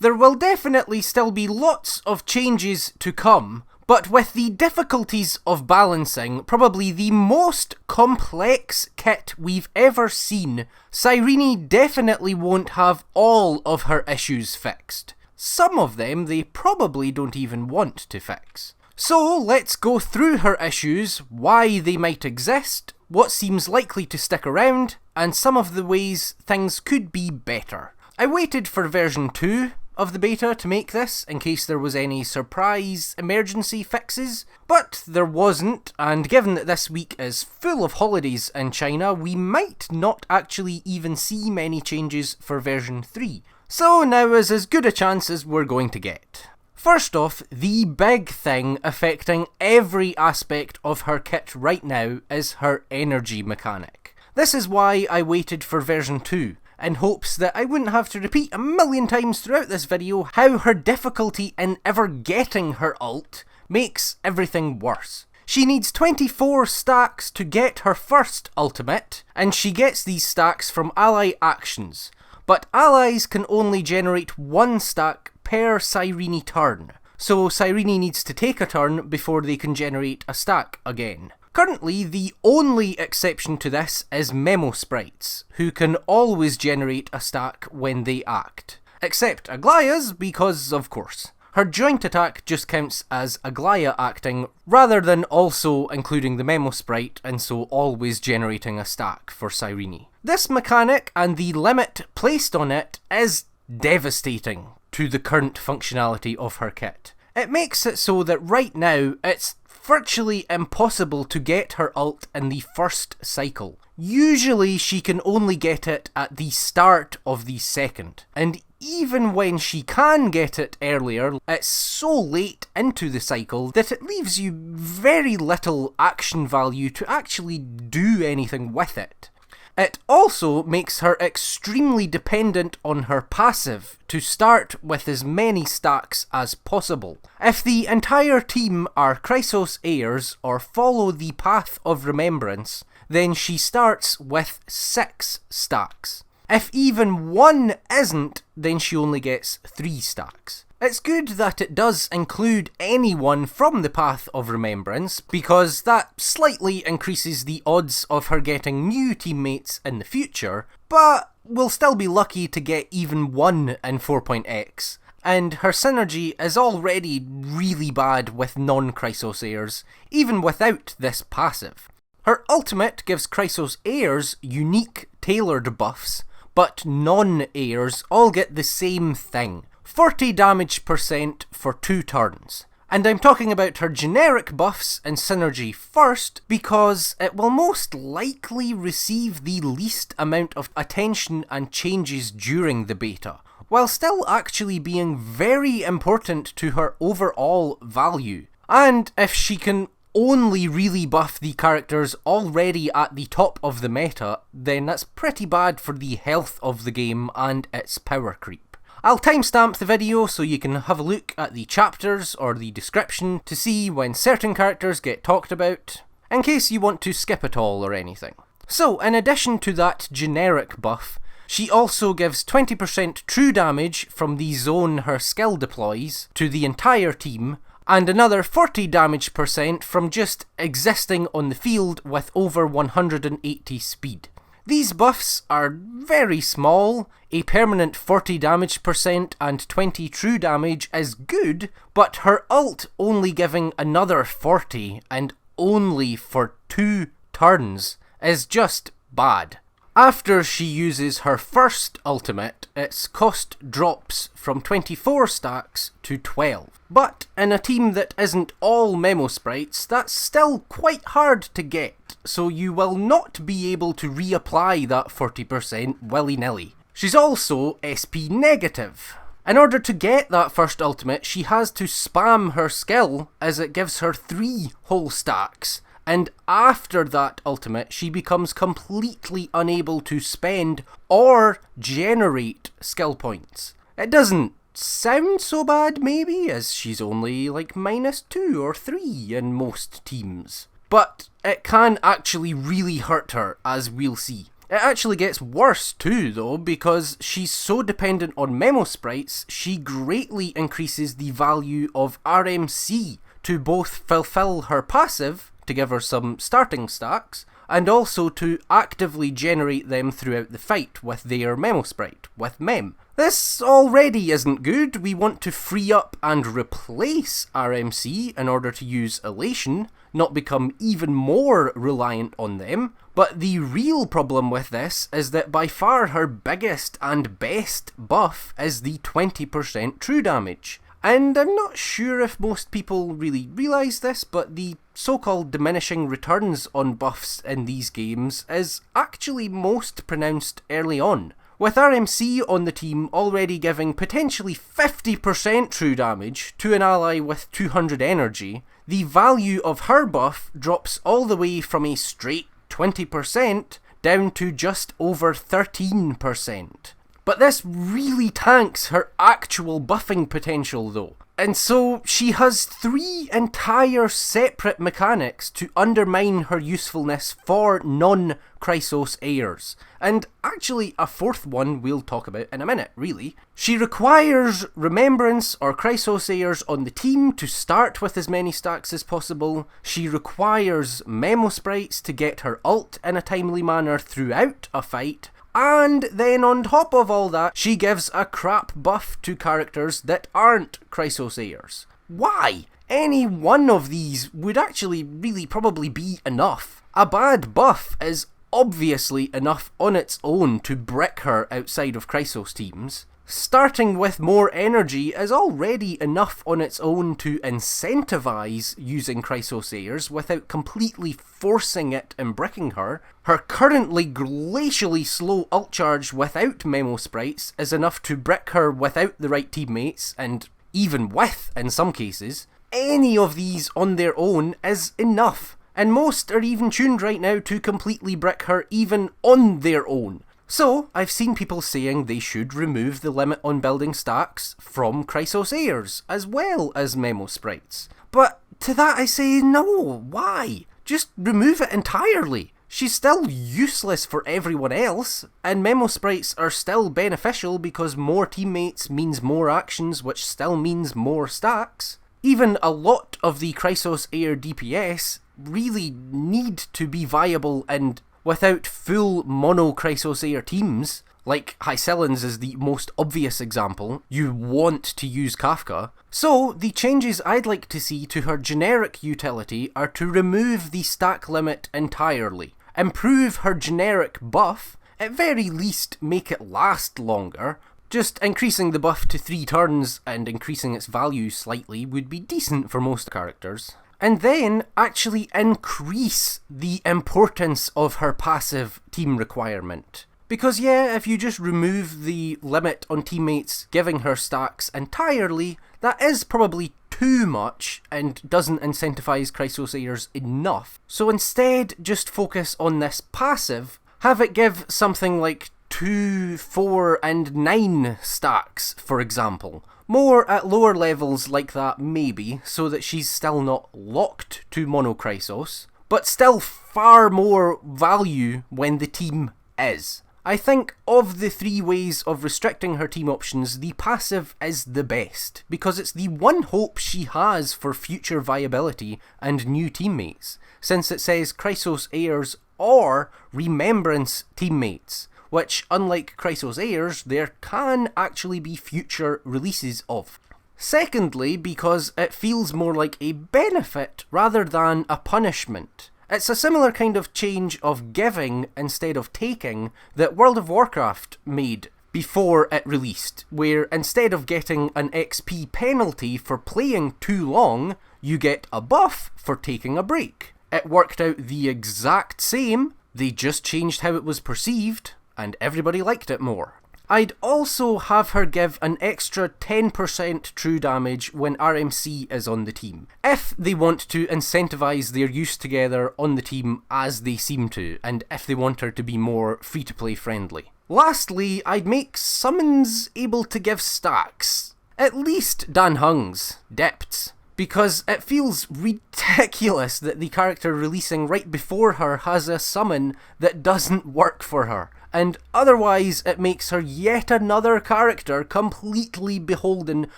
There will definitely still be lots of changes to come, but with the difficulties of balancing probably the most complex kit we've ever seen, Cyrene definitely won't have all of her issues fixed. Some of them they probably don't even want to fix. So let's go through her issues, why they might exist, what seems likely to stick around, and some of the ways things could be better. I waited for version 2 of the beta to make this, in case there was any surprise emergency fixes, but there wasn't, and given that this week is full of holidays in China, we might not actually even see many changes for version 3. So now is as good a chance as we're going to get. First off, the big thing affecting every aspect of her kit right now is her energy mechanic. This is why I waited for version 2. In hopes that I wouldn't have to repeat a million times throughout this video how her difficulty in ever getting her ult makes everything worse. She needs 24 stacks to get her first ultimate, and she gets these stacks from ally actions, but allies can only generate 1 stack per Cyrene turn, so Cyrene needs to take a turn before they can generate a stack again. Currently, the only exception to this is Memosprites, who can always generate a stack when they act. Except Aglaea's, because of course. Her joint attack just counts as Aglaea acting, rather than also including the Memosprite, and so always generating a stack for Cyrene. This mechanic, and the limit placed on it, is devastating to the current functionality of her kit. It makes it so that right now, it's virtually impossible to get her ult in the first cycle. Usually she can only get it at the start of the second, and even when she can get it earlier, it's so late into the cycle that it leaves you very little action value to actually do anything with it. It also makes her extremely dependent on her passive to start with as many stacks as possible. If the entire team are Chrysos Heirs or follow the path of remembrance, then she starts with 6 stacks. If even one isn't, then she only gets 3 stacks. It's good that it does include anyone from the Path of Remembrance, because that slightly increases the odds of her getting new teammates in the future, but we'll still be lucky to get even one in 4.x. And her synergy is already really bad with non-Chrysos Heirs, even without this passive. Her ultimate gives Chrysos Heirs unique tailored buffs, but non-Heirs all get the same thing. 40 damage % for 2 turns. And I'm talking about her generic buffs and synergy first because it will most likely receive the least amount of attention and changes during the beta, while still actually being very important to her overall value. And if she can only really buff the characters already at the top of the meta, then that's pretty bad for the health of the game and its power creep. I'll timestamp the video so you can have a look at the chapters or the description to see when certain characters get talked about, in case you want to skip it all or anything. So, in addition to that generic buff, she also gives 20% true damage from the zone her skill deploys to the entire team, and another 40 damage % from just existing on the field with over 180 speed. These buffs are very small. A permanent 40 damage % and 20 true damage is good, but her ult only giving another 40 and only for 2 turns is just bad. After she uses her first ultimate, its cost drops from 24 stacks to 12. But in a team that isn't all Memosprites, that's still quite hard to get, so you will not be able to reapply that 40% willy-nilly. She's also SP negative. In order to get that first ultimate, she has to spam her skill as it gives her 3 whole stacks, and after that ultimate she becomes completely unable to spend or generate skill points. It doesn't sound so bad maybe, as she's only like -2 or 3 in most teams. But it can actually really hurt her, as we'll see. It actually gets worse too though, because she's so dependent on Memosprites, she greatly increases the value of RMC to both fulfill her passive, to give her some starting stacks, and also to actively generate them throughout the fight with their Memosprite, with Mem. This already isn't good. We want to free up and replace RMC in order to use Elation, not become even more reliant on them. But the real problem with this is that by far her biggest and best buff is the 20% true damage. And I'm not sure if most people really realise this, but the so-called diminishing returns on buffs in these games is actually most pronounced early on, with RMC on the team already giving potentially 50% true damage to an ally with 200 energy. The value of her buff drops all the way from a straight 20% down to just over 13%. But this really tanks her actual buffing potential though. And so she has 3 entire separate mechanics to undermine her usefulness for non-Chrysos Heirs. And actually a 4th one we'll talk about in a minute, really. She requires Remembrance or Chrysos Heirs on the team to start with as many stacks as possible. She requires Memosprites to get her ult in a timely manner throughout a fight. And then on top of all that, she gives a crap buff to characters that aren't Chrysos Heirs. Why? Any one of these would actually really probably be enough. A bad buff is obviously enough on its own to brick her outside of Chrysos teams. Starting with more energy is already enough on its own to incentivise using Chrysos Heirs without completely forcing it and bricking her. Her currently glacially slow ult charge without Memosprites is enough to brick her without the right teammates, and even with in some cases. Any of these on their own is enough, and most are even tuned right now to completely brick her even on their own. So, I've seen people saying they should remove the limit on building stacks from Chrysos Heirs, as well as Memosprites. But to that I say no, why? Just remove it entirely. She's still useless for everyone else, and Memosprites are still beneficial because more teammates means more actions, which still means more stacks. Even a lot of the Chrysos Heir DPS really need to be viable and without full mono-Chrysos Heir teams, like Hysilens is the most obvious example, you want to use Kafka. So, the changes I'd like to see to her generic utility are to remove the stack limit entirely, improve her generic buff, at very least make it last longer. Just increasing the buff to 3 turns and increasing its value slightly would be decent for most characters. And then actually increase the importance of her passive team requirement. Because yeah, if you just remove the limit on teammates giving her stacks entirely, that is probably too much and doesn't incentivize Chrysos Heirs enough. So instead, just focus on this passive, have it give something like 2, 4 and 9 stacks, for example. More at lower levels like that maybe, so that she's still not locked to mono-Chrysos, but still far more value when the team is. I think of the 3 ways of restricting her team options, the passive is the best, because it's the one hope she has for future viability and new teammates, since it says Chrysos Heirs or Remembrance teammates, which, unlike Chrysos Heirs, there can actually be future releases of. Secondly, because it feels more like a benefit rather than a punishment. It's a similar kind of change of giving instead of taking that World of Warcraft made before it released, where instead of getting an XP penalty for playing too long, you get a buff for taking a break. It worked out the exact same, they just changed how it was perceived, and everybody liked it more. I'd also have her give an extra 10% true damage when RMC is on the team, if they want to incentivise their use together on the team as they seem to, and if they want her to be more free-to-play friendly. Lastly, I'd make summons able to give stacks. At least Dan Hung's, Depths. because it feels ridiculous that the character releasing right before her has a summon that doesn't work for her. And otherwise it makes her yet another character completely beholden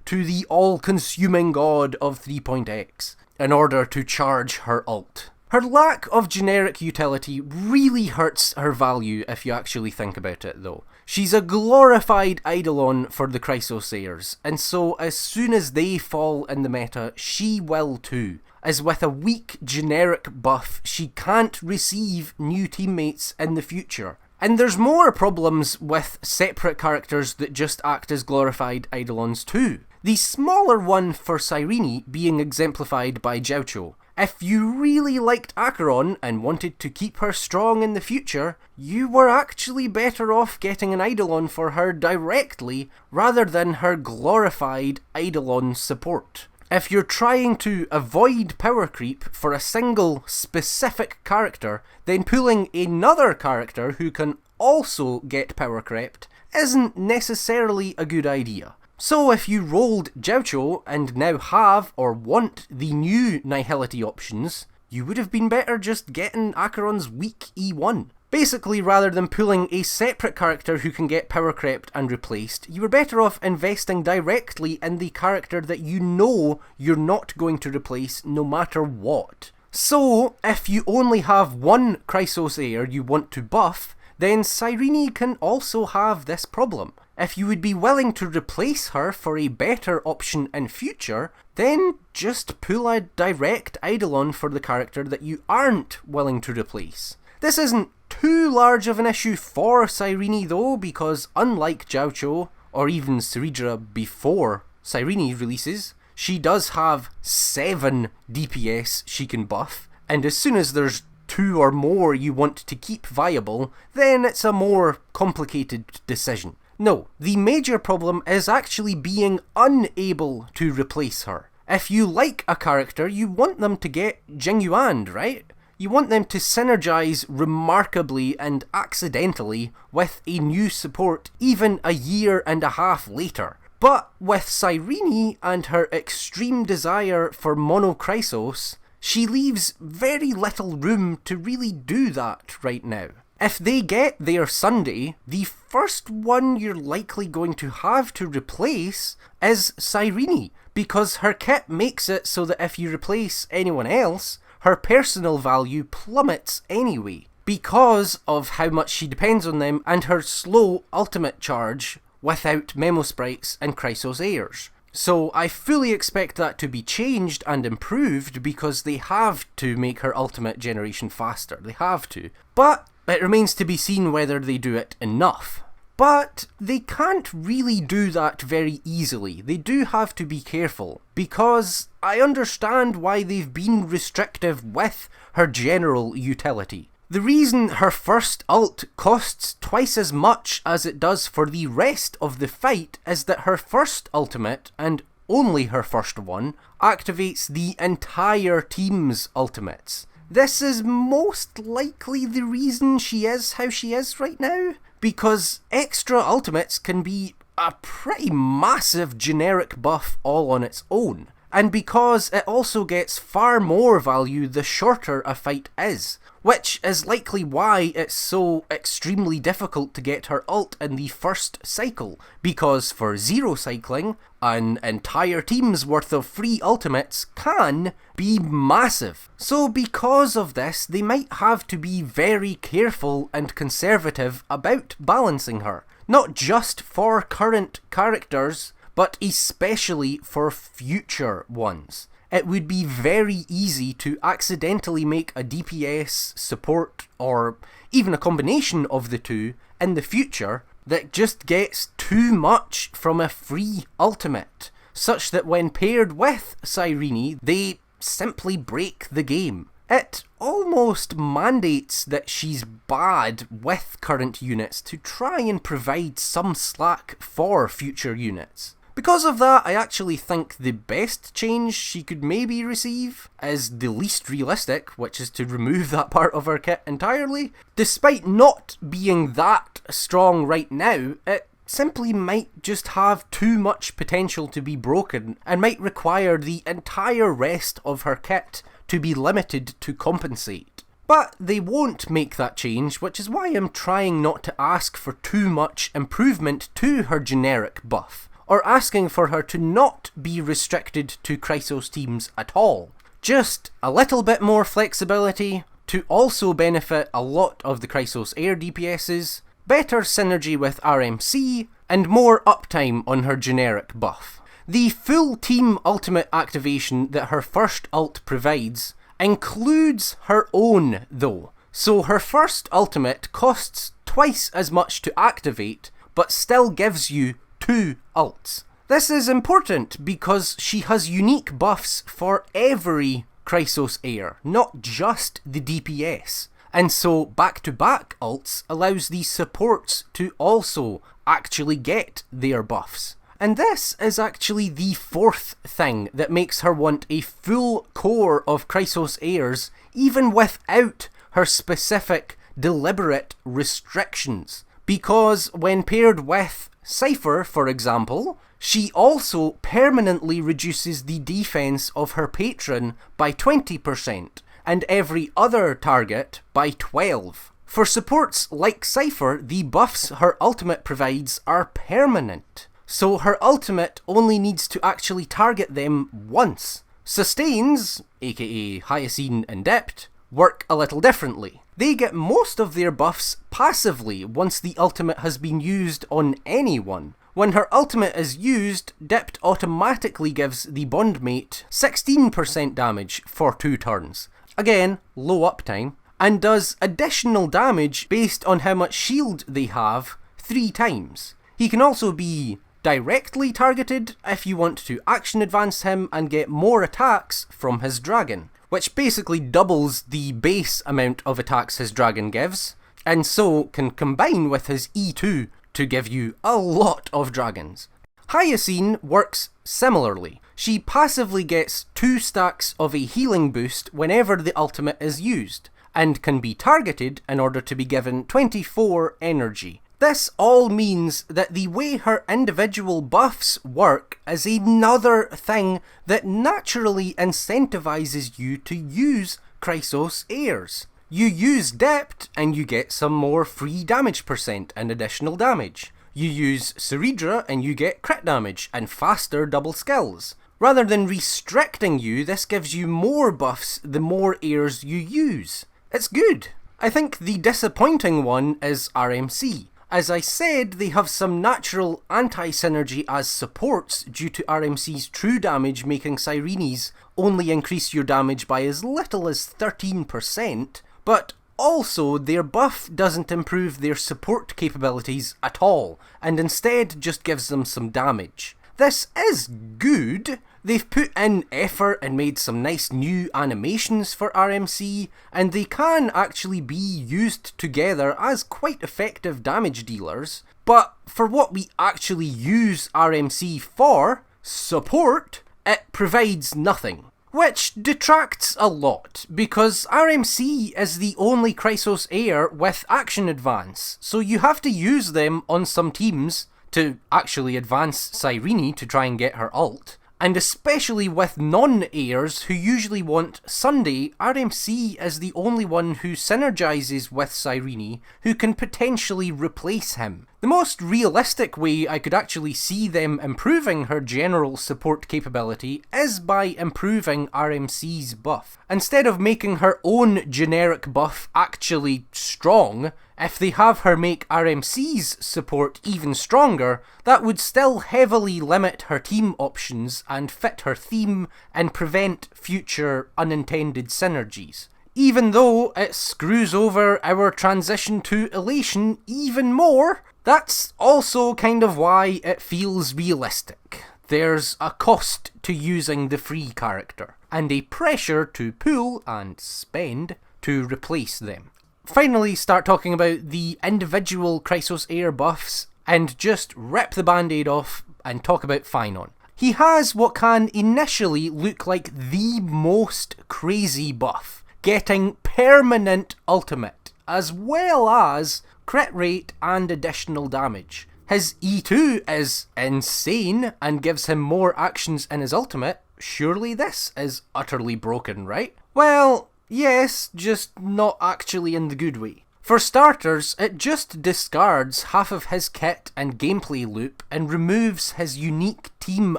to the all-consuming god of 3.x in order to charge her ult. Her lack of generic utility really hurts her value if you actually think about it though. She's a glorified Eidolon for the Chrysos Heirs, and so as soon as they fall in the meta, she will too. As with a weak generic buff, she can't receive new teammates in the future. And there's more problems with separate characters that just act as glorified Eidolons too. The smaller one for Cyrene being exemplified by Jiaoqiu. If you really liked Acheron and wanted to keep her strong in the future, you were actually better off getting an Eidolon for her directly rather than her glorified Eidolon support. If you're trying to avoid power creep for a single specific character, then pulling another character who can also get power crept isn't necessarily a good idea. So if you rolled Jiaoqiu and now have or want the new Nihility options, you would have been better just getting Acheron's weak E1. Basically, rather than pulling a separate character who can get power crept and replaced, you were better off investing directly in the character that you know you're not going to replace no matter what. So, if you only have one Chrysos Heir you want to buff, then Cyrene can also have this problem. If you would be willing to replace her for a better option in future, then just pull a direct Eidolon for the character that you aren't willing to replace. This isn't too large of an issue for Cyrene though, because unlike Jiaoqiu, or even Cerydra before Cyrene releases, she does have 7 DPS she can buff, and as soon as there's 2 or more you want to keep viable, then it's a more complicated decision. No, the major problem is actually being unable to replace her. If you like a character, you want them to get Jingyuan, right? You want them to synergize remarkably and accidentally with a new support even a year and a half later. But with Cyrene and her extreme desire for mono-Chrysos, she leaves very little room to really do that right now. If they get their Sunday, the first one you're likely going to have to replace is Cyrene, because her kit makes it so that if you replace anyone else, her personal value plummets anyway, because of how much she depends on them and her slow ultimate charge without Memosprites and Chrysos Heirs. So I fully expect that to be changed and improved because they have to make her ultimate generation faster. They have to. But it remains to be seen whether they do it enough. But they can't really do that very easily. They do have to be careful, because I understand why they've been restrictive with her general utility. The reason her first ult costs twice as much as it does for the rest of the fight is that her first ultimate, and only her first one, activates the entire team's ultimates. This is most likely the reason she is how she is right now, because extra ultimates can be a pretty massive generic buff all on its own, and because it also gets far more value the shorter a fight is, which is likely why it's so extremely difficult to get her ult in the first cycle, because for zero cycling, an entire team's worth of free ultimates can be massive. So because of this, they might have to be very careful and conservative about balancing her, not just for current characters, but especially for future ones. It would be very easy to accidentally make a DPS, support, or even a combination of the two in the future that just gets too much from a free ultimate, such that when paired with Cyrene, they simply break the game. It almost mandates that she's bad with current units to try and provide some slack for future units. Because of that, I actually think the best change she could maybe receive is the least realistic, which is to remove that part of her kit entirely. Despite not being that strong right now, it simply might just have too much potential to be broken and might require the entire rest of her kit to be limited to compensate. But they won't make that change, which is why I'm trying not to ask for too much improvement to her generic buff, or asking for her to not be restricted to Chrysos teams at all. Just a little bit more flexibility to also benefit a lot of the Chrysos Heir DPSs, better synergy with RMC, and more uptime on her generic buff. The full team ultimate activation that her first ult provides includes her own though, so her first ultimate costs twice as much to activate, but still gives you 2 ults. This is important because she has unique buffs for every Chrysos Heir, not just the DPS. And so back-to-back ults allows these supports to also actually get their buffs. And this is actually the 4th thing that makes her want a full core of Chrysos Heirs, even without her specific, deliberate restrictions. Because when paired with Cipher, for example, she also permanently reduces the defense of her patron by 20%, and every other target by 12%. For supports like Cipher, the buffs her ultimate provides are permanent, so her ultimate only needs to actually target them once. Sustains, aka Hysilens and Dept, work a little differently. They get most of their buffs passively once the ultimate has been used on anyone. When her ultimate is used, Dept automatically gives the bondmate 16% damage for 2 turns. Again, low uptime, and does additional damage based on how much shield they have 3 times. He can also be directly targeted if you want to action advance him and get more attacks from his dragon, which basically doubles the base amount of attacks his dragon gives, and so can combine with his E2 to give you a lot of dragons. Hysilens works similarly. She passively gets 2 stacks of a healing boost whenever the ultimate is used, and can be targeted in order to be given 24 energy. This all means that the way her individual buffs work is another thing that naturally incentivizes you to use Chrysos Heirs. You use Dept and you get some more free damage percent and additional damage. You use Cerydra and you get crit damage and faster double skills. Rather than restricting you, this gives you more buffs the more heirs you use. It's good. I think the disappointing one is RMC. As I said, they have some natural anti-synergy as supports due to RMC's true damage making Cyrene's only increase your damage by as little as 13%, but also their buff doesn't improve their support capabilities at all, and instead just gives them some damage. This is good. They've put in effort and made some nice new animations for RMC, and they can actually be used together as quite effective damage dealers, but for what we actually use RMC for, support, it provides nothing. Which detracts a lot, because RMC is the only Chrysos Heir with action advance, so you have to use them on some teams to actually advance Cyrene to try and get her ult. And especially with non-heirs who usually want Sunday, RMC is the only one who synergizes with Cyrene who can potentially replace him. The most realistic way I could actually see them improving her general support capability is by improving RMC's buff. Instead of making her own generic buff actually strong, if they have her make RMC's support even stronger, that would still heavily limit her team options and fit her theme and prevent future unintended synergies. Even though it screws over our transition to Elation even more, that's also kind of why it feels realistic. There's a cost to using the free character, and a pressure to pull and spend to replace them. Finally, start talking about the individual Chrysos Heir buffs, and just rip the band-aid off and talk about Phainon. He has what can initially look like the most crazy buff, getting permanent ultimate, as well as crit rate and additional damage. His E2 is insane and gives him more actions in his ultimate. Surely this is utterly broken, right? Well, yes, just not actually in the good way. For starters, it just discards half of his kit and gameplay loop and removes his unique team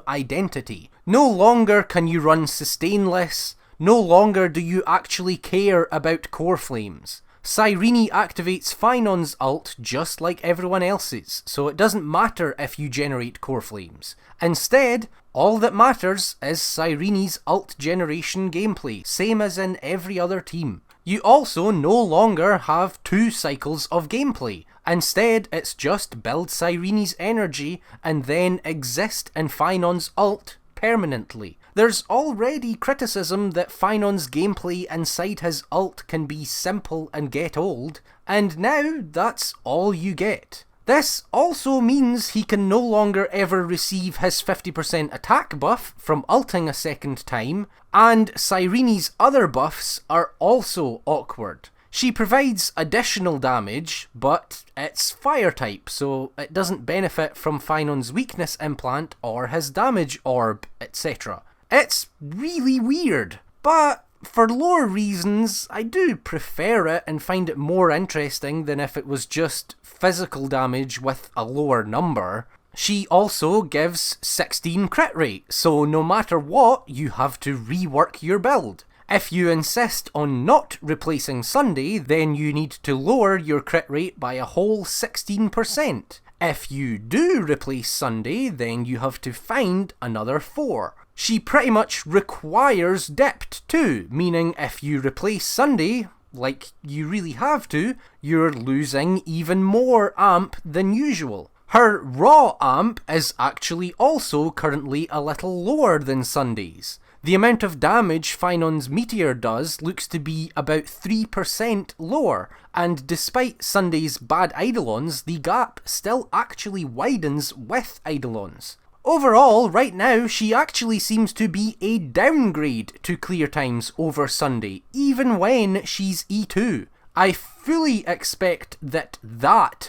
identity. No longer can you run sustainless, no longer do you actually care about core flames. Cyrene activates Phainon's ult just like everyone else's, so it doesn't matter if you generate core flames. Instead, all that matters is Cyrene's ult generation gameplay, same as in every other team. You also no longer have 2 cycles of gameplay. Instead, it's just build Cyrene's energy and then exist in Phainon's ult permanently. There's already criticism that Phainon's gameplay inside his ult can be simple and get old, and now that's all you get. This also means he can no longer ever receive his 50% attack buff from ulting a second time, and Cyrene's other buffs are also awkward. She provides additional damage, but it's fire type, so it doesn't benefit from Phainon's weakness implant or his damage orb, etc. It's really weird, but for lore reasons, I do prefer it and find it more interesting than if it was just physical damage with a lower number. She also gives 16 crit rate, so no matter what, you have to rework your build. If you insist on not replacing Sunday, then you need to lower your crit rate by a whole 16%. If you do replace Sunday, then you have to find another 4. She pretty much requires Dipped too, meaning if you replace Sunday, like you really have to, you're losing even more amp than usual. Her raw amp is actually also currently a little lower than Sunday's. The amount of damage Phainon's Meteor does looks to be about 3% lower, and despite Sunday's bad Eidolons, the gap still actually widens with Eidolons. Overall, right now, she actually seems to be a downgrade to clear times over Sunday, even when she's E2. I fully expect that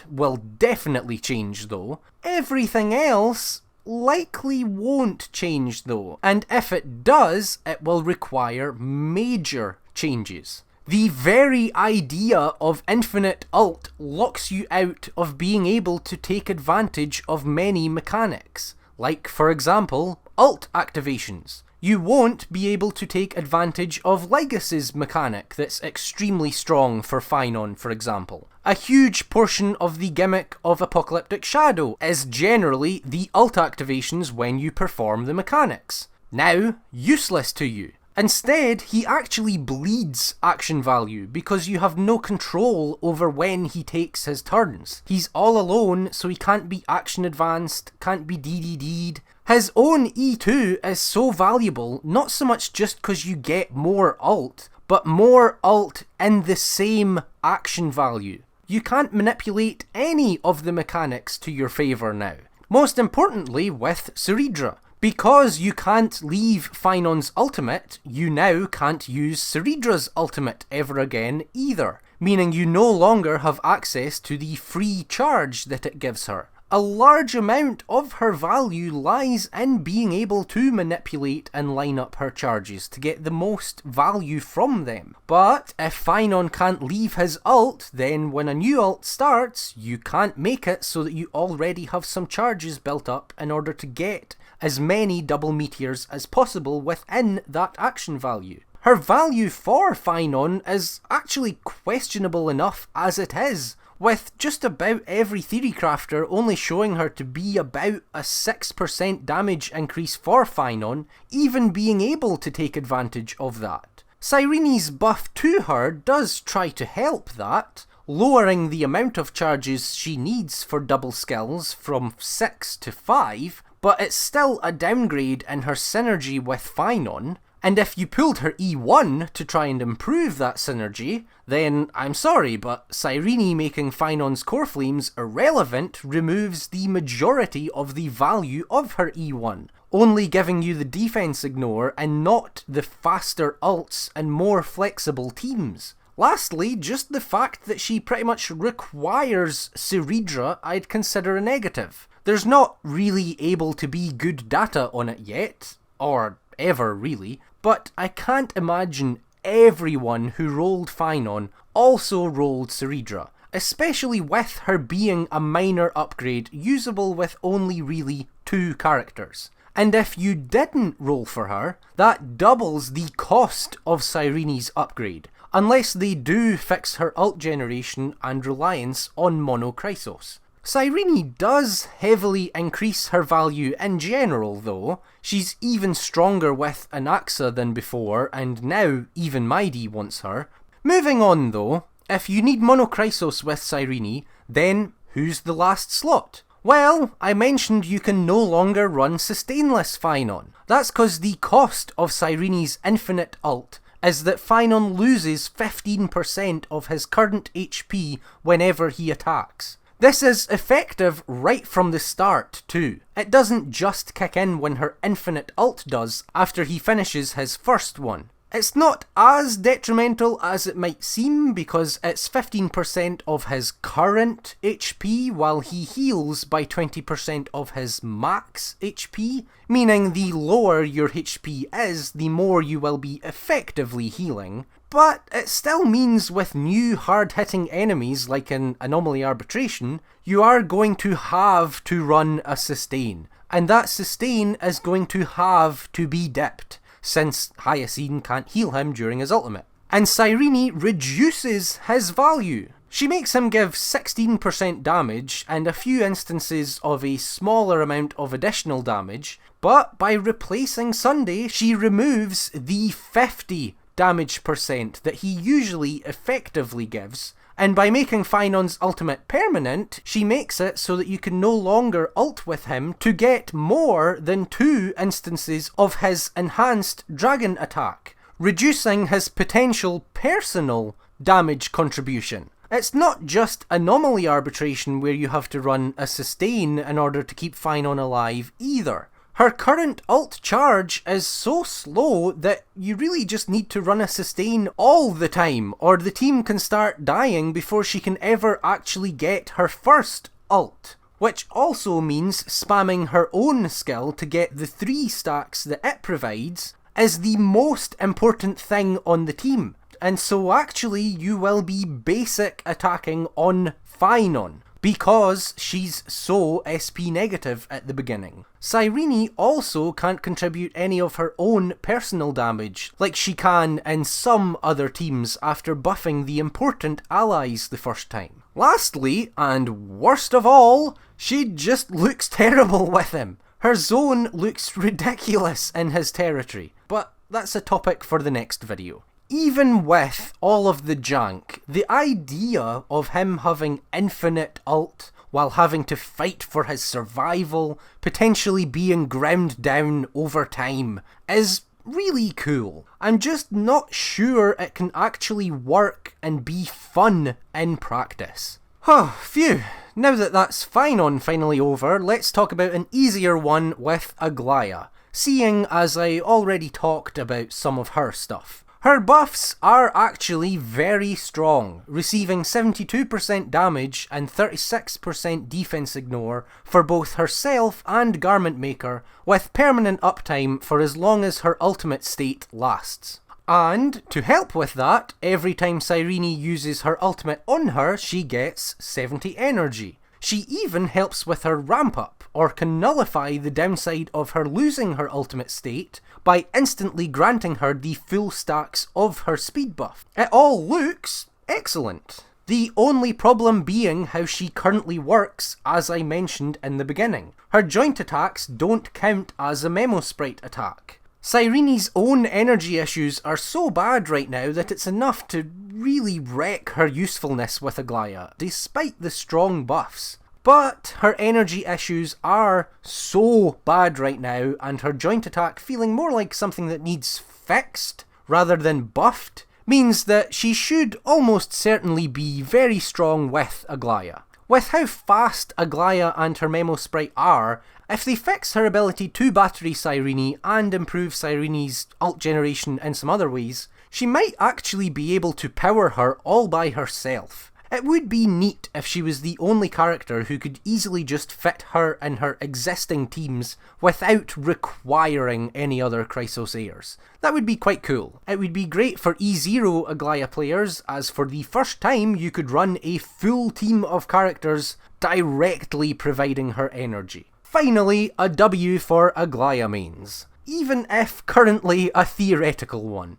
will definitely change though. Everything else likely won't change though, and if it does, it will require major changes. The very idea of infinite ult locks you out of being able to take advantage of many mechanics. Like, for example, ult activations. You won't be able to take advantage of Legacy's mechanic that's extremely strong for Phainon, for example. A huge portion of the gimmick of Apocalyptic Shadow is generally the ult activations when you perform the mechanics. Now, useless to you. Instead, he actually bleeds action value because you have no control over when he takes his turns. He's all alone, so he can't be action advanced, can't be DDD'd. His own E2 is so valuable, not so much just because you get more ult, but more ult in the same action value. You can't manipulate any of the mechanics to your favour now. Most importantly with Cerydra. Because you can't leave Phainon's ultimate, you now can't use Cerydra's ultimate ever again either, meaning you no longer have access to the free charge that it gives her. A large amount of her value lies in being able to manipulate and line up her charges to get the most value from them. But if Phainon can't leave his ult, then when a new ult starts, you can't make it so that you already have some charges built up in order to get as many double meteors as possible within that action value. Her value for Phainon is actually questionable enough as it is, with just about every theory crafter only showing her to be about a 6% damage increase for Phainon, even being able to take advantage of that. Cyrene's buff to her does try to help that, lowering the amount of charges she needs for double skills from 6 to 5, but it's still a downgrade in her synergy with Phainon, and if you pulled her E1 to try and improve that synergy, then I'm sorry, but Cyrene making Phainon's core flames irrelevant removes the majority of the value of her E1, only giving you the defense ignore and not the faster ults and more flexible teams. Lastly, just the fact that she pretty much requires Cerydra I'd consider a negative. There's not really able to be good data on it yet, or ever really, but I can't imagine everyone who rolled Phainon also rolled Cerydra, especially with her being a minor upgrade usable with only really 2 characters. And if you didn't roll for her, that doubles the cost of Cyrene's upgrade, unless they do fix her ult generation and reliance on non-Chrysos. Cyrene does heavily increase her value in general though. She's even stronger with Anaxa than before, and now even Mydei wants her. Moving on though, if you need non-Chrysos with Cyrene, then who's the last slot? Well, I mentioned you can no longer run sustainless Phainon. That's cause the cost of Cyrene's infinite ult is that Phainon loses 15% of his current HP whenever he attacks. This is effective right from the start too. It doesn't just kick in when her infinite ult does after he finishes his first one. It's not as detrimental as it might seem because it's 15% of his current HP while he heals by 20% of his max HP, meaning the lower your HP is, the more you will be effectively healing. But it still means with new hard-hitting enemies like in Anomaly Arbitration, you are going to have to run a sustain, and that sustain is going to have to be dipped, since Hysilens can't heal him during his ultimate. And Cyrene reduces his value. She makes him give 16% damage and a few instances of a smaller amount of additional damage, but by replacing Sunday, she removes the 50 damage percent that he usually effectively gives, and by making Phainon's ultimate permanent, she makes it so that you can no longer ult with him to get more than 2 instances of his enhanced dragon attack, reducing his potential personal damage contribution. It's not just Anomaly Arbitration where you have to run a sustain in order to keep Phainon alive either. Her current ult charge is so slow that you really just need to run a sustain all the time, or the team can start dying before she can ever actually get her first ult. Which also means spamming her own skill to get the 3 stacks that it provides is the most important thing on the team. And so actually you will be basic attacking on Phainon, because she's so SP negative at the beginning. Cyrene also can't contribute any of her own personal damage, like she can in some other teams after buffing the important allies the first time. Lastly, and worst of all, she just looks terrible with him. Her zone looks ridiculous in his territory, but that's a topic for the next video. Even with all of the jank, the idea of him having infinite ult while having to fight for his survival, potentially being ground down over time, is really cool. I'm just not sure it can actually work and be fun in practice. Phew. Now that that's Phainon finally over, let's talk about an easier one with Aglaea, seeing as I already talked about some of her stuff. Her buffs are actually very strong, receiving 72% damage and 36% defense ignore for both herself and Garment Maker, with permanent uptime for as long as her ultimate state lasts. And, to help with that, every time Cyrene uses her ultimate on her, she gets 70 energy. She even helps with her ramp up, or can nullify the downside of her losing her ultimate state by instantly granting her the full stacks of her speed buff. It all looks excellent. The only problem being how she currently works, as I mentioned in the beginning. Her joint attacks don't count as a Memosprite attack. Cyrene's own energy issues are so bad right now that it's enough to really wreck her usefulness with Aglaea, despite the strong buffs. But her energy issues are so bad right now, and her joint attack feeling more like something that needs fixed rather than buffed, means that she should almost certainly be very strong with Aglaea. With how fast Aglaea and her Memosprite are, if they fix her ability to battery Cyrene and improve Cyrene's ult generation in some other ways, she might actually be able to power her all by herself. It would be neat if she was the only character who could easily just fit her in her existing teams without requiring any other Chrysos Heirs. That would be quite cool. It would be great for E0 Aglaea players, as for the first time you could run a full team of characters directly providing her energy. Finally, a W for Aglaea mains, even if currently a theoretical one.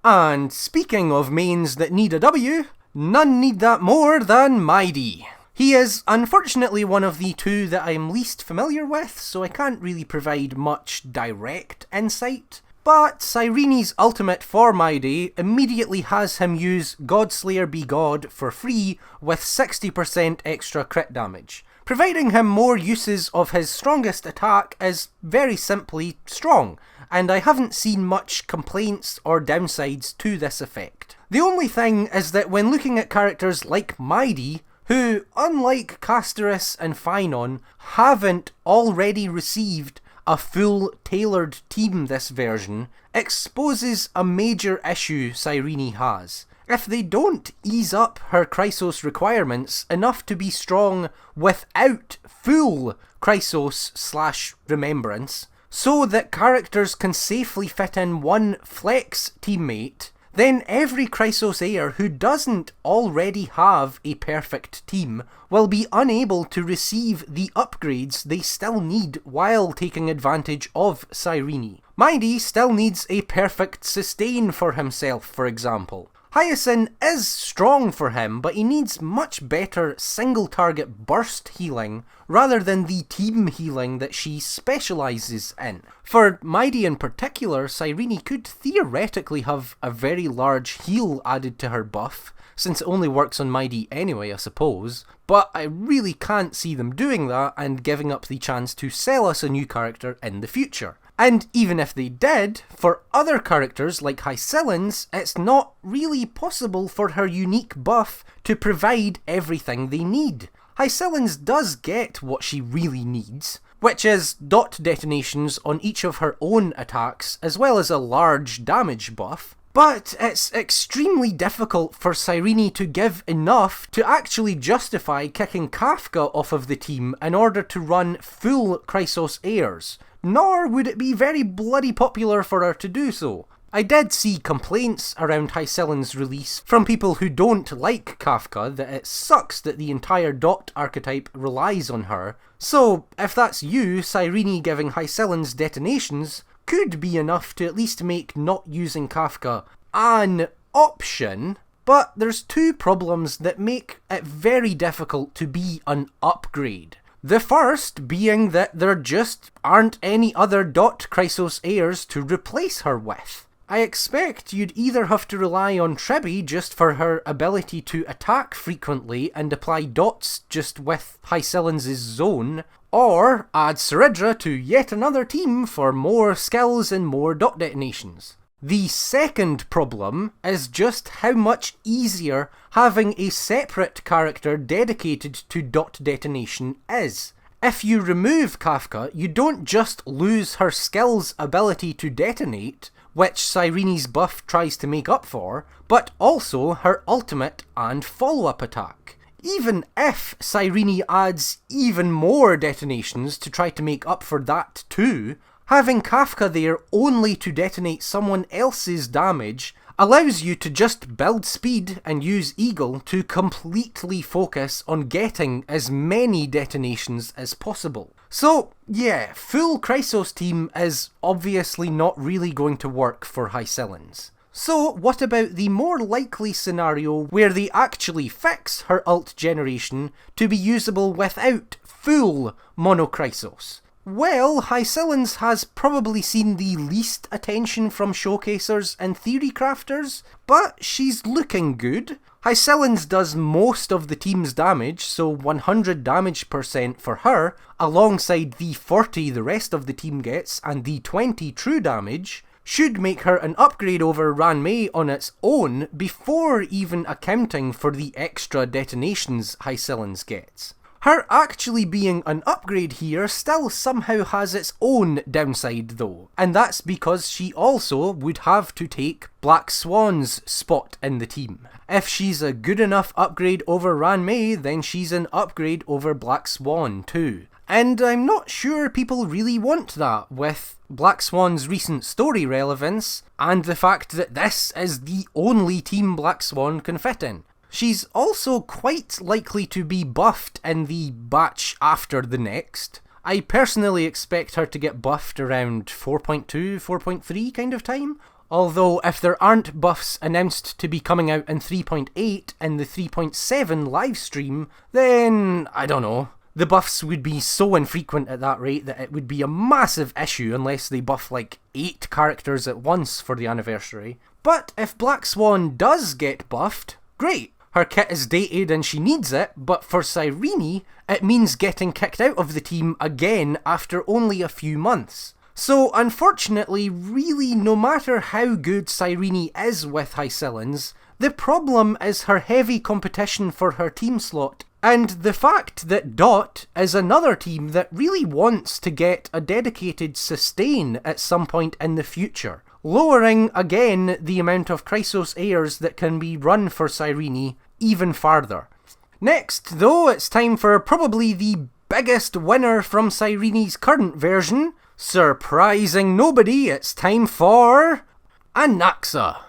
And speaking of mains that need a W, none need that more than Mydei. He is unfortunately one of the two that I'm least familiar with, so I can't really provide much direct insight. But Cyrene's ultimate for Mydei immediately has him use Godslayer be God for free with 60% extra crit damage. Providing him more uses of his strongest attack is very simply strong, and I haven't seen much complaints or downsides to this effect. The only thing is that when looking at characters like Mydei, who, unlike Castorice and Phainon, haven't already received a full tailored team this version, exposes a major issue Cyrene has. If they don't ease up her Chrysos requirements enough to be strong without full Chrysos / Remembrance, so that characters can safely fit in one flex teammate, then every Chrysos Heir who doesn't already have a perfect team will be unable to receive the upgrades they still need while taking advantage of Cyrene. Mydei still needs a perfect sustain for himself, for example. Hysilens is strong for him, but he needs much better single target burst healing rather than the team healing that she specialises in. For Mydei in particular, Cyrene could theoretically have a very large heal added to her buff, since it only works on Mydei anyway, I suppose, but I really can't see them doing that and giving up the chance to sell us a new character in the future. And even if they did, for other characters like Hysilens, it's not really possible for her unique buff to provide everything they need. Hysilens does get what she really needs, which is dot detonations on each of her own attacks, as well as a large damage buff, but it's extremely difficult for Cyrene to give enough to actually justify kicking Kafka off of the team in order to run full Chrysos Heirs. Nor would it be very bloody popular for her to do so. I did see complaints around Hysilens' release from people who don't like Kafka that it sucks that the entire dot archetype relies on her, so if that's you, Cyrene giving Hysilens detonations could be enough to at least make not using Kafka an option, but there's two problems that make it very difficult to be an upgrade. The first being that there just aren't any other dot Chrysos Heirs to replace her with. I expect you'd either have to rely on Tribbie just for her ability to attack frequently and apply dots just with Hysilens' zone, or add Cerydra to yet another team for more skills and more dot detonations. The second problem is just how much easier having a separate character dedicated to dot detonation is. If you remove Kafka, you don't just lose her skill's ability to detonate, which Cyrene's buff tries to make up for, but also her ultimate and follow-up attack. Even if Cyrene adds even more detonations to try to make up for that too, having Kafka there only to detonate someone else's damage allows you to just build speed and use Eagle to completely focus on getting as many detonations as possible. So yeah, full Chrysos team is obviously not really going to work for Hysilens. So what about the more likely scenario where they actually fix her ult generation to be usable without full mono-Chrysos? Well, Hysilens has probably seen the least attention from showcasers and theory crafters, but she's looking good. Hysilens does most of the team's damage, so 100 damage % for her, alongside the 40 the rest of the team gets and the 20 true damage, should make her an upgrade over Ranmei on its own before even accounting for the extra detonations Hysilens gets. Her actually being an upgrade here still somehow has its own downside though, and that's because she also would have to take Black Swan's spot in the team. If she's a good enough upgrade over Ranmei, then she's an upgrade over Black Swan too. And I'm not sure people really want that, with Black Swan's recent story relevance, and the fact that this is the only team Black Swan can fit in. She's also quite likely to be buffed in the batch after the next. I personally expect her to get buffed around 4.2, 4.3 kind of time. Although if there aren't buffs announced to be coming out in 3.8 in the 3.7 livestream, then I don't know. The buffs would be so infrequent at that rate that it would be a massive issue unless they buff like 8 characters at once for the anniversary. But if Black Swan does get buffed, great! Her kit is dated and she needs it, but for Cyrene, it means getting kicked out of the team again after only a few months. So unfortunately, really no matter how good Cyrene is with Hysilens, the problem is her heavy competition for her team slot, and the fact that Dot is another team that really wants to get a dedicated sustain at some point in the future, lowering again the amount of Chrysos Heirs that can be run for Cyrene even farther. Next though, it's time for probably the biggest winner from Cyrene's current version. Surprising nobody, it's time for Anaxa.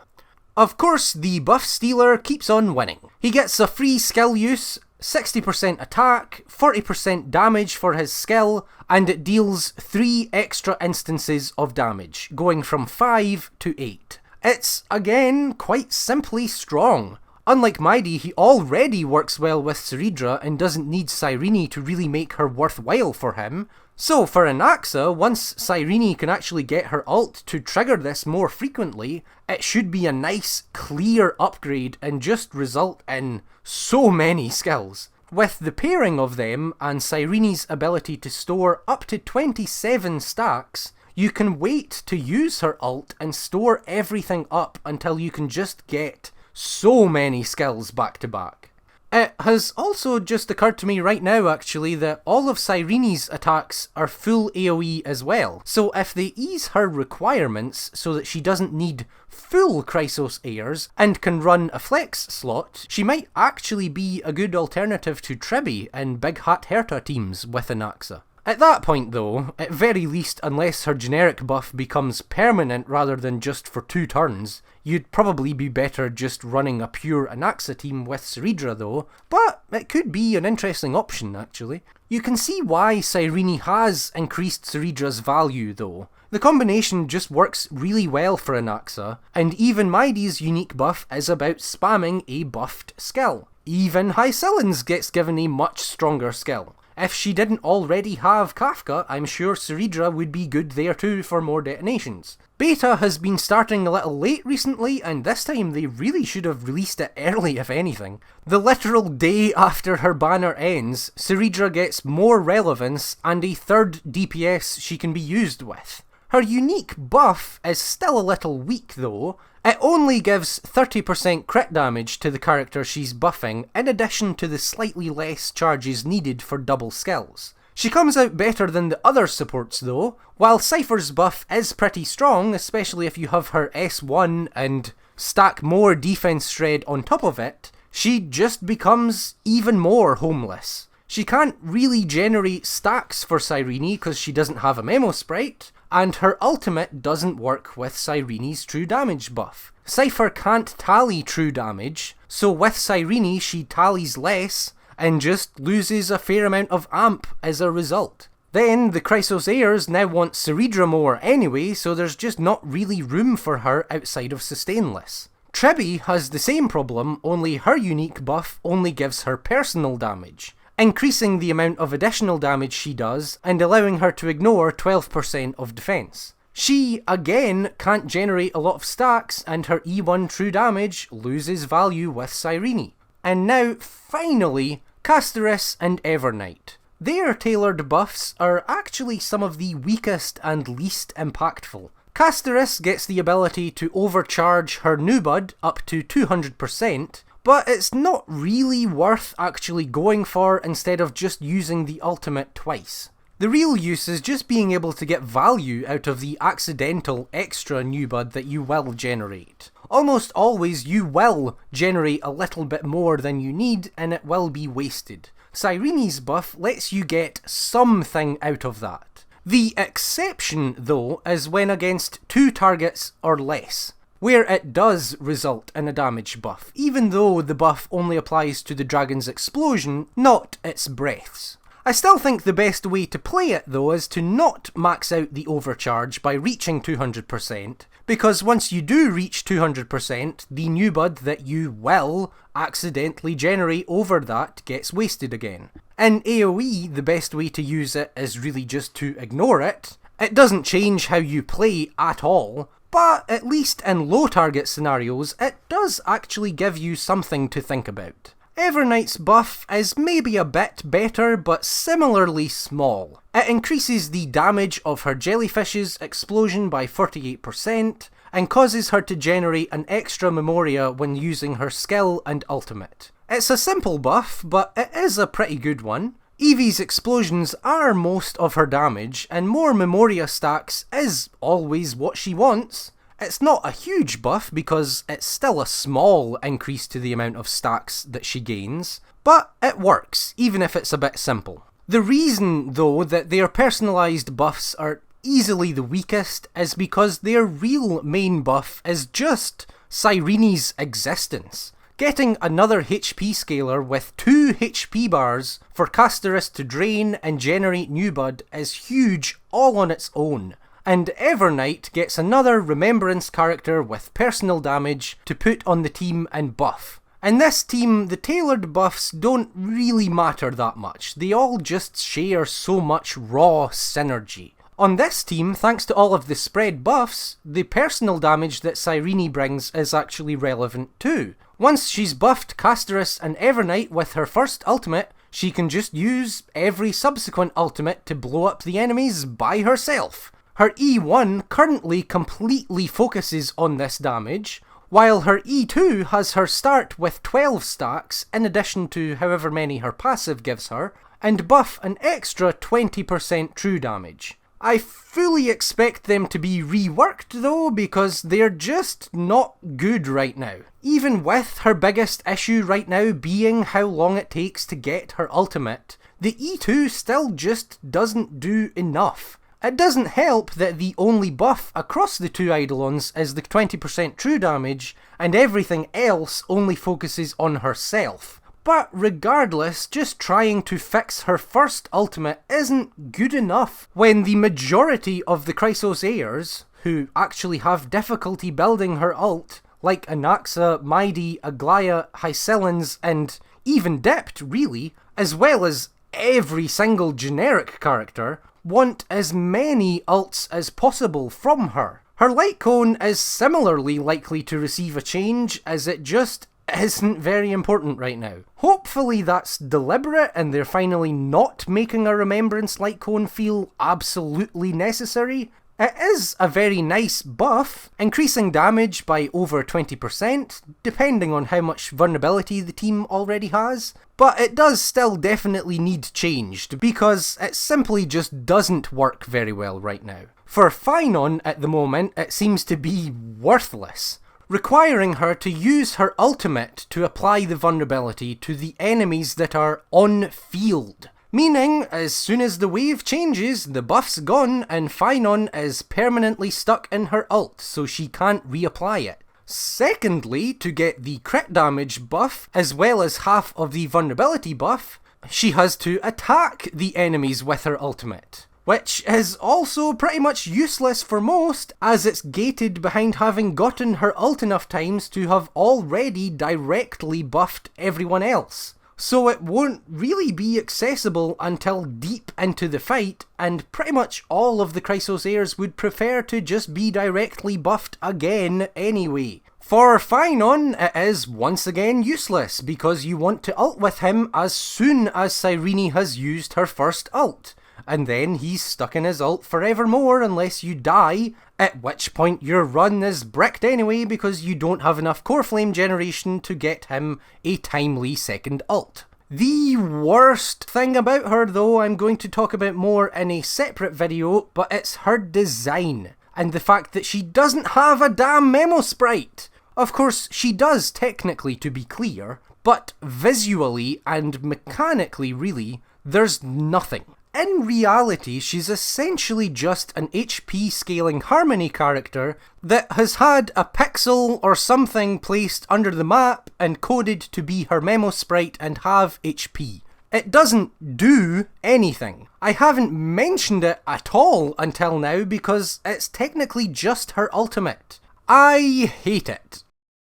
Of course, the buff stealer keeps on winning. He gets a free skill use, 60% attack, 40% damage for his skill, and it deals 3 extra instances of damage, going from 5 to 8. It's, again, quite simply strong. Unlike Mydei, he already works well with Cerydra and doesn't need Cyrene to really make her worthwhile for him. So for Anaxa, once Cyrene can actually get her ult to trigger this more frequently, it should be a nice, clear upgrade and just result in so many skills. With the pairing of them and Cyrene's ability to store up to 27 stacks, you can wait to use her ult and store everything up until you can just get so many skills back to back. It has also just occurred to me right now actually that all of Cyrene's attacks are full AoE as well, so if they ease her requirements so that she doesn't need full Chrysos Heirs and can run a flex slot, she might actually be a good alternative to Tribbie in Big Hat Herta teams with Anaxa. At that point though, at very least unless her generic buff becomes permanent rather than just for 2 turns, you'd probably be better just running a pure Anaxa team with Cerydra though, but it could be an interesting option actually. You can see why Cyrene has increased Cerydra's value though. The combination just works really well for Anaxa, and even Mydei's unique buff is about spamming a buffed skill. Even Hysilens gets given a much stronger skill. If she didn't already have Kafka, I'm sure Cerydra would be good there too for more detonations. Beta has been starting a little late recently, and this time they really should have released it early if anything. The literal day after her banner ends, Cerydra gets more relevance and a third DPS she can be used with. Her unique buff is still a little weak though. It only gives 30% crit damage to the character she's buffing, in addition to the slightly less charges needed for double skills. She comes out better than the other supports though. While Cipher's buff is pretty strong, especially if you have her S1 and stack more defense shred on top of it, she just becomes even more homeless. She can't really generate stacks for Cyrene because she doesn't have a Memosprite, and her ultimate doesn't work with Cyrene's true damage buff. Cipher can't tally true damage, so with Cyrene she tallies less and just loses a fair amount of amp as a result. Then the Chrysos Heirs now want Cerydra more anyway, so there's just not really room for her outside of sustainless. Tribbie has the same problem, only her unique buff only gives her personal damage, increasing the amount of additional damage she does and allowing her to ignore 12% of defense. She, again, can't generate a lot of stacks and her E1 true damage loses value with Cyrene. And now, finally, Castorice and Evernight. Their tailored buffs are actually some of the weakest and least impactful. Castorice gets the ability to overcharge her new bud up to 200%, but it's not really worth actually going for instead of just using the ultimate twice. The real use is just being able to get value out of the accidental extra new bud that you will generate. Almost always you will generate a little bit more than you need and it will be wasted. Cyrene's buff lets you get something out of that. The exception though is when against 2 targets or less, where it does result in a damage buff, even though the buff only applies to the dragon's explosion, not its breaths. I still think the best way to play it though is to not max out the overcharge by reaching 200%, because once you do reach 200%, the new bud that you will accidentally generate over that gets wasted again. In AoE, the best way to use it is really just to ignore it. It doesn't change how you play at all, but at least in low target scenarios, it does actually give you something to think about. Evernight's buff is maybe a bit better, but similarly small. It increases the damage of her jellyfish's explosion by 48%, and causes her to generate an extra memoria when using her skill and ultimate. It's a simple buff, but it is a pretty good one. Evie's explosions are most of her damage, and more memoria stacks is always what she wants. It's not a huge buff because it's still a small increase to the amount of stacks that she gains, but it works, even if it's a bit simple. The reason, though, that their personalised buffs are easily the weakest is because their real main buff is just Cyrene's existence. Getting another HP scaler with 2 HP bars for Castorice to drain and generate new bud is huge all on its own. And Evernight gets another Remembrance character with personal damage to put on the team and buff. In this team, the tailored buffs don't really matter that much, they all just share so much raw synergy. On this team, thanks to all of the spread buffs, the personal damage that Cyrene brings is actually relevant too. Once she's buffed Castorice and Evernight with her first ultimate, she can just use every subsequent ultimate to blow up the enemies by herself. Her E1 currently completely focuses on this damage, while her E2 has her start with 12 stacks in addition to however many her passive gives her, and buff an extra 20% true damage. I fully expect them to be reworked though, because they're just not good right now. Even with her biggest issue right now being how long it takes to get her ultimate, the E2 still just doesn't do enough. It doesn't help that the only buff across the 2 Eidolons is the 20% true damage, and everything else only focuses on herself. But regardless, just trying to fix her first ultimate isn't good enough when the majority of the Chrysos Heirs, who actually have difficulty building her ult, like Anaxa, Mydei, Aglaea, Hysilens, and even Dipped really, as well as every single generic character, want as many ults as possible from her. Her Lightcone is similarly likely to receive a change, as it just isn't very important right now. Hopefully that's deliberate and they're finally not making a Remembrance Lightcone feel absolutely necessary. It is a very nice buff, increasing damage by over 20%, depending on how much vulnerability the team already has, but it does still definitely need changed, because it simply just doesn't work very well right now. For Phainon at the moment, it seems to be worthless, requiring her to use her ultimate to apply the vulnerability to the enemies that are on field. Meaning, as soon as the wave changes, the buff's gone and Phainon is permanently stuck in her ult, so she can't reapply it. Secondly, to get the crit damage buff, as well as half of the vulnerability buff, she has to attack the enemies with her ultimate, which is also pretty much useless for most, as it's gated behind having gotten her ult enough times to have already directly buffed everyone else. So it won't really be accessible until deep into the fight, and pretty much all of the Chrysos Heirs would prefer to just be directly buffed again anyway. For Phainon, it is once again useless, because you want to ult with him as soon as Cyrene has used her first ult. and then he's stuck in his ult forevermore unless you die, at which point your run is bricked anyway because you don't have enough core flame generation to get him a timely second ult. The worst thing about her though, I'm going to talk about more in a separate video, but it's her design, and the fact that she doesn't have a damn Memosprite! Of course, she does technically, to be clear, but visually and mechanically really, there's nothing. In reality, she's essentially just an HP scaling harmony character that has had a pixel or something placed under the map and coded to be her Memosprite and have HP. It doesn't do anything. I haven't mentioned it at all until now because it's technically just her ultimate. I hate it.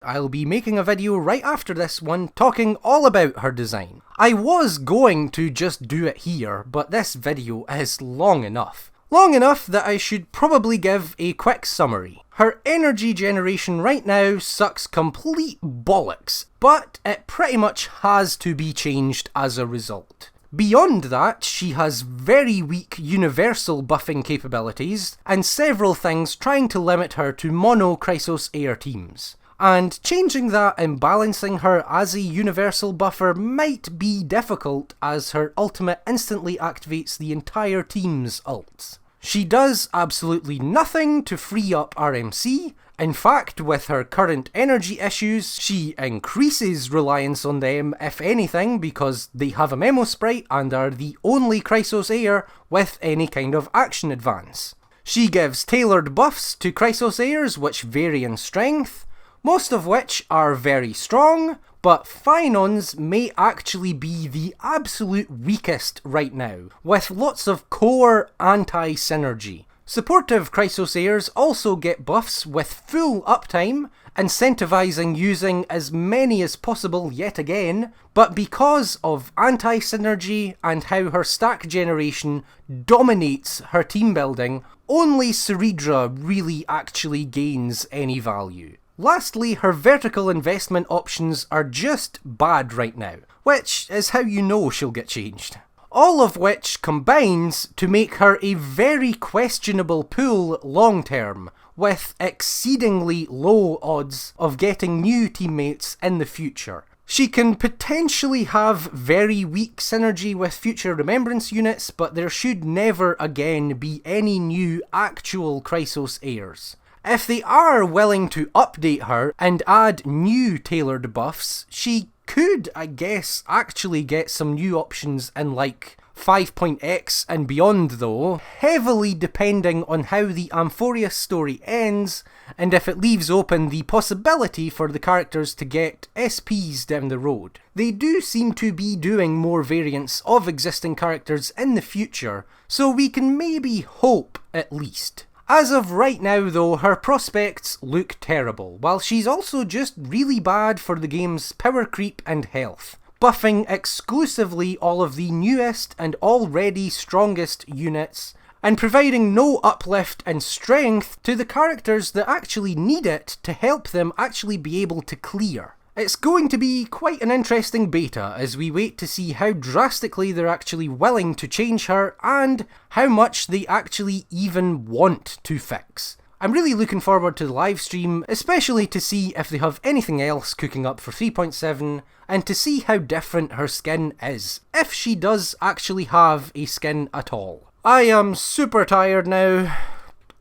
I'll be making a video right after this one talking all about her design. I was going to just do it here, but this video is long enough. Long enough that I should probably give a quick summary. Her energy generation right now sucks complete bollocks, but it pretty much has to be changed as a result. Beyond that, she has very weak universal buffing capabilities, and several things trying to limit her to mono Chrysos Heir teams. And changing that and balancing her as a universal buffer might be difficult as her ultimate instantly activates the entire team's ults. She does absolutely nothing to free up RMC. In fact, with her current energy issues, she increases reliance on them, if anything, because they have a Memosprite and are the only Chrysos Heir with any kind of action advance. She gives tailored buffs to Chrysos Heirs which vary in strength, most of which are very strong, but Phainons may actually be the absolute weakest right now, with lots of core anti-synergy. Supportive Chrysos Heirs also get buffs with full uptime, incentivizing using as many as possible yet again, but because of anti-synergy and how her stack generation dominates her team building, only Cerydra really actually gains any value. Lastly, her vertical investment options are just bad right now, which is how you know she'll get changed. All of which combines to make her a very questionable pool long term, with exceedingly low odds of getting new teammates in the future. She can potentially have very weak synergy with future remembrance units, but there should never again be any new actual Chrysos Heirs. If they are willing to update her and add new tailored buffs, she could, I guess, actually get some new options in like 5.x and beyond though, heavily depending on how the Amphoreus story ends and if it leaves open the possibility for the characters to get SPs down the road. They do seem to be doing more variants of existing characters in the future, so we can maybe hope at least. As of right now though, her prospects look terrible, while she's also just really bad for the game's power creep and health, buffing exclusively all of the newest and already strongest units, and providing no uplift and strength to the characters that actually need it to help them actually be able to clear. It's going to be quite an interesting beta as we wait to see how drastically they're actually willing to change her and how much they actually even want to fix. I'm really looking forward to the live stream, especially to see if they have anything else cooking up for 3.7 and to see how different her skin is, if she does actually have a skin at all. I am super tired now.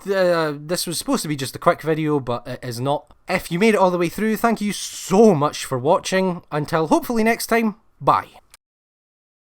This was supposed to be just a quick video, but it is not. If you made it all the way through, thank you so much for watching. Until hopefully next time, bye.